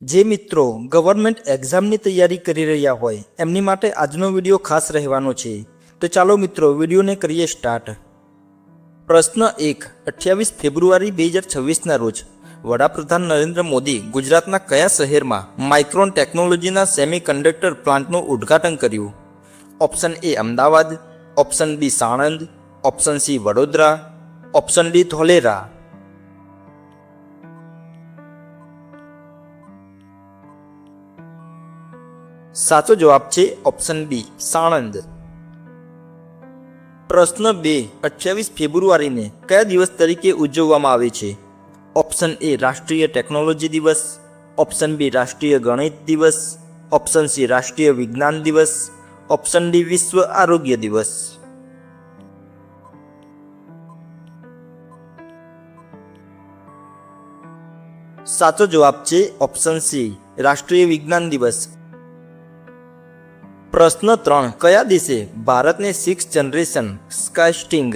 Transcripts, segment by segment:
જે મિત્રો ગવર્મેન્ટ એક્ઝામની તૈયારી કરી રહ્યા હોય એમની માટે આજનો વિડીયો ખાસ રહેવાનો છે. તો ચાલો મિત્રો વિડીયોને કરીએ સ્ટાર્ટ. પ્રશ્ન 1. 28 ફેબ્રુઆરી 2026ના રોજ વડાપ્રધાન નરેન્દ્ર મોદી ગુજરાતના કયા શહેરમાં માઇક્રોન ટેકનોલોજીના સેમિકન્ડક્ટર પ્લાન્ટનું ઉદ્ઘાટન કર્યું? Option A Ahmedabad, option B Sanand, option C Vadodara, option D Dholera. સાચો જવાબ છે ઓપ્શન બી સાણંદ. પ્રશ્ન 2. 28 ફેબ્રુઆરીને કયા દિવસ તરીકે ઉજવવામાં આવે છે? ઓપ્શન એ રાષ્ટ્રીય ટેકનોલોજી દિવસ, ઓપ્શન બી રાષ્ટ્રીય ગણિત દિવસ, ઓપ્શન સી રાષ્ટ્રીય વિજ્ઞાન દિવસ, ઓપ્શન ડી વિશ્વ આરોગ્ય દિવસ. સાચો જવાબ છે ઓપ્શન સી રાષ્ટ્રીય વિજ્ઞાન દિવસ. પ્રશ્ન 3. કયા દેશે ભારતને 6th generation SkySting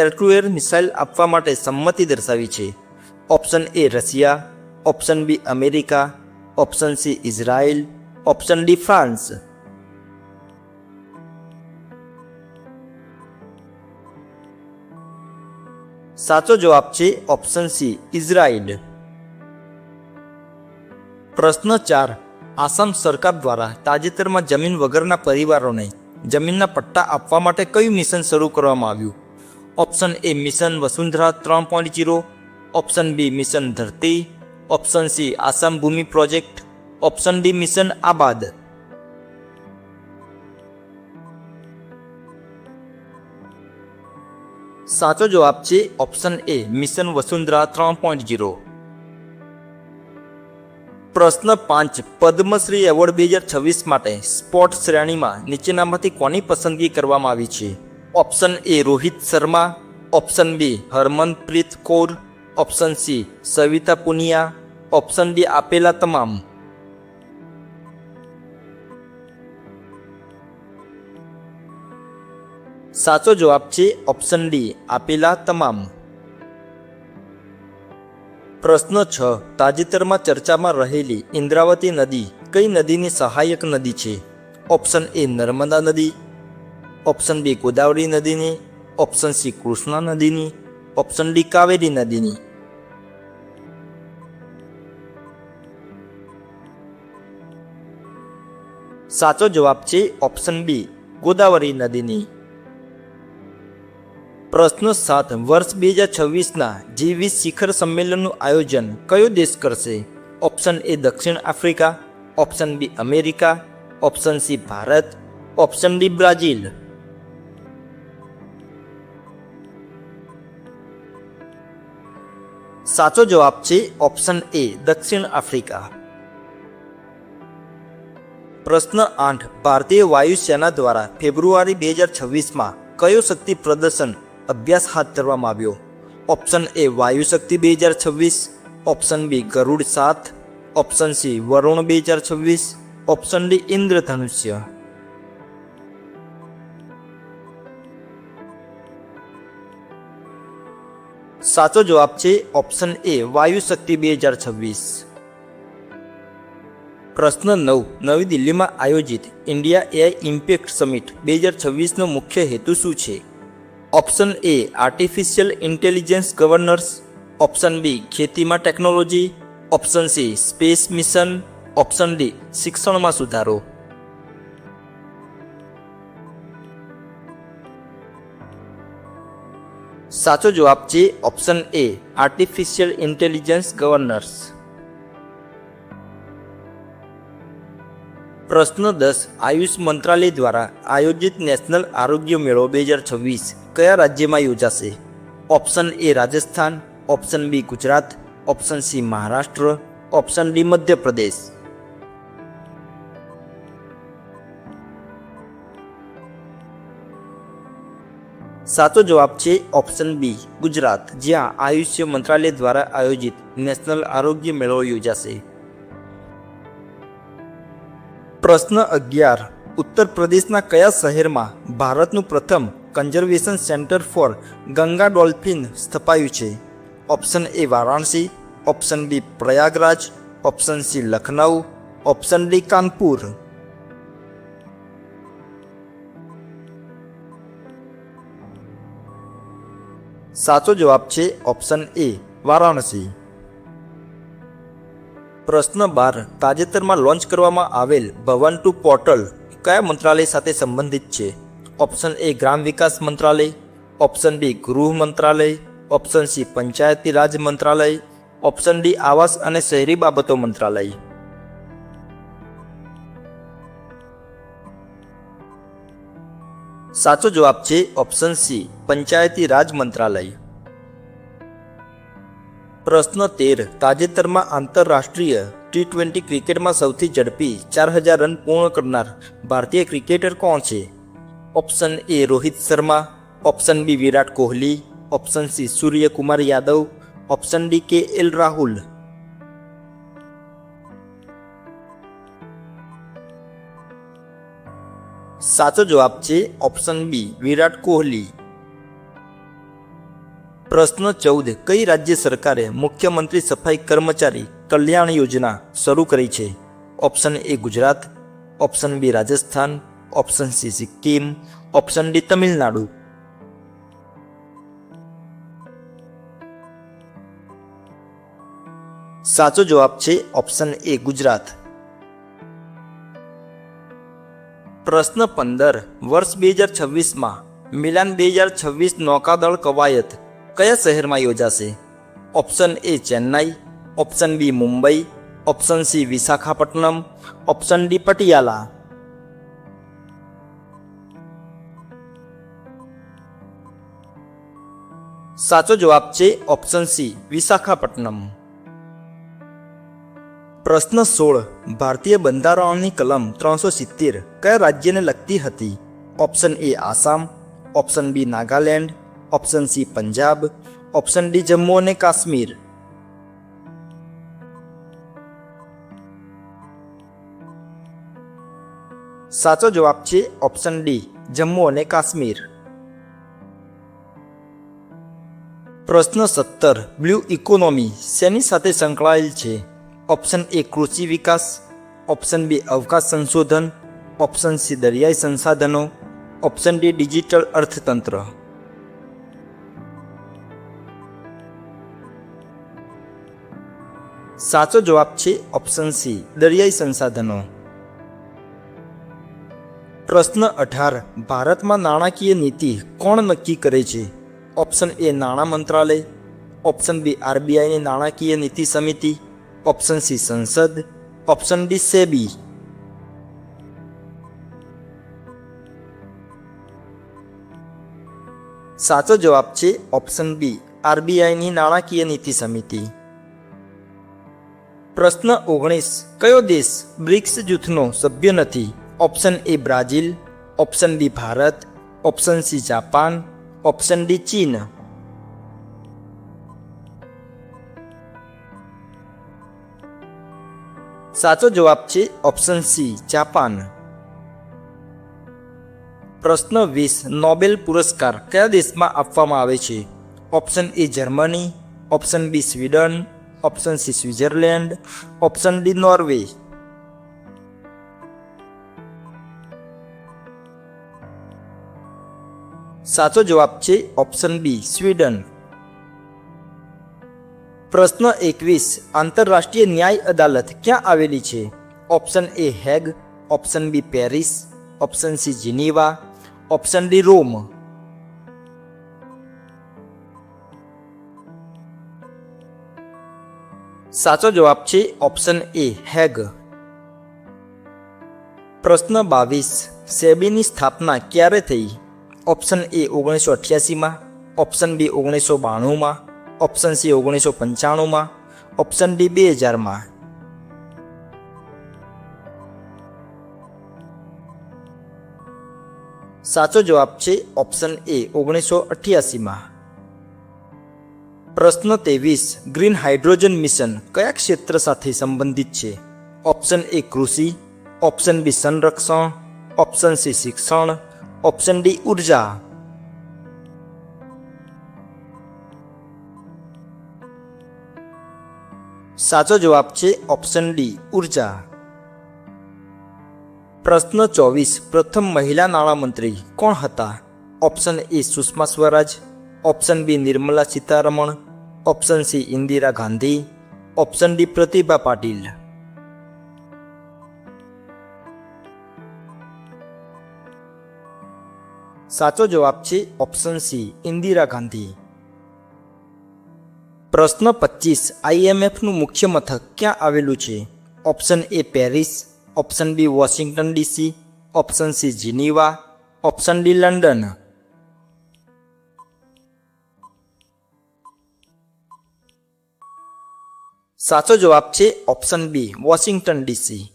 air to air missile આપવા માટે સંમતિ દર્શાવી છે? Option A Russia, option B America, option C Israel, option D France. સાચો જવાબ છે ઓપ્શન સી ઇઝરાયલ. પ્રશ્ન 4. આસામ સરકાર દ્વારા તાજેતરમાં જમીન વગરના પરિવારોને જમીનના પટ્ટા આપવા માટે કયું મિશન શરૂ કરવામાં આવ્યું? Option A mission Vasundhara 3.0, option B mission Dharti, option C Assam Bhoomi project, option D mission Aabad. સાચો જવાબ છે ઓપ્શન એ મિશન વસુંધરા 3.0. પ્રશ્ન 5. પદ્મશ્રી એવોર્ડ 2026 માટે સ્પોર્ટ શ્રેણીમાં નીચેનામાંથી કોની પસંદગી કરવામાં આવી છે? Option A Rohit Sharma, option B Harmanpreet Kaur, option C Savita Punia, option D આપેલા તમામ. સાચો જવાબ છે ઓપ્શન ડી આપેલા તમામ. પ્રશ્ન 6. તાજેતરમાં ચર્ચામાં રહેલી ઇન્દ્રાવતી નદી કઈ નદીની સહાયક નદી છે? ઓપ્શન એ નર્મદા નદી, ઓપ્શન બી ગોદાવરી નદીની, ઓપ્શન સી કૃષ્ણા નદીની, ઓપ્શન ડી કાવેરી નદીની. સાચો જવાબ છે ઓપ્શન બી ગોદાવરી નદીની. પ્રશ્ન 7. વર્ષ 2026ના G20 શિખર સંમેલનનું આયોજન કયો દેશ કરશે? ઓપ્શન એ દક્ષિણ Africa, option B America, option C Bharat, option D Brazil. સાચો જવાબ છે ઓપ્શન એ દક્ષિણ આફ્રિકા. પ્રશ્ન 8. ભારતીય વાયુસેના દ્વારા ફેબ્રુઆરી 2026માં કયો શક્તિ પ્રદર્શન અભ્યાસ હાથ ધરવામાં આવ્યો? Option A Vayu Shakti 2026, option B Garuda 7, option C Varuna 2026, option D Indradhanush. સાચો જવાબ છે ઓપ્શન એ વાયુ શક્તિ 2026. પ્રશ્ન 9. નવી દિલ્હીમાં આયોજિત ઇન્ડિયા એઆઈ ઇમ્પેક્ટ સમિટ 2026નો મુખ્ય હેતુ શું છે? Option A artificial intelligence governance, option B ખેતીમાં technology, option C space mission, option D શિક્ષણમાં સુધારો. સાચો જવાબ છે option A artificial intelligence governance. પ્રશ્ન 10. આયુષ મંત્રાલય દ્વારા આયોજિત નેશનલ આરોગ્ય મેળો 2026 કયા રાજ્યમાં યોજાશે? Option A Rajasthan, option B Gujarat, option C Maharashtra, option D Madhya Pradesh. સાચો જવાબ છે ઓપ્શન બી ગુજરાત, જ્યાં આયુષ મંત્રાલય દ્વારા આયોજિત નેશનલ આરોગ્ય મેળો યોજાશે. પ્રશ્ન 11. ઉત્તર પ્રદેશના કયા શહેરમાં ભારતનું પ્રથમ conservation centre for Ganga dolphin સ્થપાયું છે? Option A Varanasi, option B Prayagraj, option C Lucknow, option D Kanpur. સાચો જવાબ છે ઓપ્શન એ વારાણસી. પ્રશ્ન 12. તાજેતરમાં લોન્ચ કરવામાં આવેલ ભવન ટુ પોર્ટલ કયા મંત્રાલય સાથે સંબંધિત છે? ઓપ્શન એ ગ્રામ વિકાસ મંત્રાલય, ઓપ્શન બી ગૃહ મંત્રાલય, ઓપ્શન સી પંચાયતી રાજ મંત્રાલય, ઓપ્શન ડી આવાસ અને શહેરી બાબતો મંત્રાલય. સાચો જવાબ છે ઓપ્શન સી પંચાયતી રાજ મંત્રાલય. પ્રશ્ન 13. તાજેતરમાં આંતરરાષ્ટ્રીય T20 ક્રિકેટમાં સૌથી ઝડપી 4000 રન પૂર્ણ કરનાર ભારતીય ક્રિકેટર કોણ છે? Option A Rohit Sharma, option B Virat Kohli, option C Suryakumar Yadav, option D KL Rahul. સાચો જવાબ છે ઓપ્શન બી વિરાટ કોહલી. પ્રશ્ન 14. કઈ રાજ્ય સરકારે મુખ્યમંત્રી સફાઈ કર્મચારી કલ્યાણ યોજના શરૂ કરી છે? Option A Gujarat, option B Rajasthan, option C Sikkim, option D Tamil Nadu. સાચો જવાબ છે ઓપ્શન એ ગુજરાત. પ્રશ્ન 15. વર્ષ 2026માં મિલાન 2026 નૌકાદળ કવાયત કયા શહેરમાં યોજાશે? Option A Chennai, option B Mumbai, option C Visakhapatnam, option D Patiala. સાચો જવાબ છે ઓપ્શન સી વિશાખાપટ્ટનમ. પ્રશ્ન 16. ભારતીય બંધારણની કલમ 370 કયા રાજ્યને લગતી હતી? Option A Assam, option B Nagaland, option C Punjab, option D Jammu અને કાશ્મીર. સાચો જવાબ છે ઓપ્શન ડી જમ્મુ અને કાશ્મીર. પ્રશ્ન 17. બ્લુ ઇકોનોમી શેની સાથે સંકળાયેલ છે? ઓપ્શન એ કૃષિ વિકાસ, ઓપ્શન બી અવકાશ સંશોધન, ઓપ્શન સી દરિયાઈ સંસાધનો, ઓપ્શન ડી ડિજિટલ અર્થતંત્ર. સાચો જવાબ છે ઓપ્શન સી દરિયાઈ સંસાધનો. પ્રશ્ન 18. ભારતમાં નાણાકીય નીતિ કોણ નક્કી કરે છે? ઓપ્શન એ નાણાં મંત્રાલય, ઓપ્શન બી RBIની નાણાકીય નીતિ સમિતિ, ઓપ્શન સી સંસદ, ઓપ્શન ડી સેબી. સાચો જવાબ છે ઓપ્શન બી RBIની નાણાકીય નીતિ સમિતિ. પ્રશ્ન 19. કયો દેશ બ્રિક્સ જૂથનો સભ્ય નથી? Option A Brazil, option B Bharat, option C Japan, option D ચીન. સાચો જવાબ છે ઓપ્શન સી જાપાન. પ્રશ્ન 20. નોબેલ પુરસ્કાર કયા દેશમાં આપવામાં આવે છે? Option A Germany, option B Sweden, option C Switzerland, option D Norway. સાચો જવાબ છે ઓપ્શન બી સ્વીડન. પ્રશ્ન 21. આંતરરાષ્ટ્રીય ન્યાય અદાલત ક્યાં આવેલી છે? Option A Hague, option B Paris, option C Geneva, option D Rome. સાચો જવાબ છે ઓપ્શન એ હેગ. પ્રશ્ન 22. સેબીની સ્થાપના ક્યારે થઈ? ઓપ્શન એ 1988માં, ઓપ્શન બી 1992માં, ઓપ્શન સી 1995માં, ઓપ્શન ડી 2000માં. સાચો જવાબ છે ઓપ્શન એ 1988માં. પ્રશ્ન 23. ગ્રીન હાઇડ્રોજન મિશન કયા ક્ષેત્ર સાથે સંબંધિત છે? ઓપ્શન એ કૃષિ, ઓપ્શન બી સંરક્ષણ, ઓપ્શન સી શિક્ષણ, ઓપ્શન ડી ઉર્જા. સાચો જવાબ છે ઓપ્શન ડી ઉર્જા. પ્રશ્ન 24. પ્રથમ મહિલા નાણામંત્રી કોણ હતા? Option A Sushma Swaraj, option B Nirmala Sitharaman, option C Indira Gandhi, option D Pratibha Patil. સાચો જવાબ છે ઓપ્શન સી ઇન્દિરા ગાંધી. પ્રશ્ન 25. IMFનું મુખ્ય મથક ક્યાં આવેલું છે? Option A Paris, option B Washington DC, option C Geneva, option D London. સાચો જવાબ છે ઓપ્શન બી વોશિંગ્ટન ડીસી.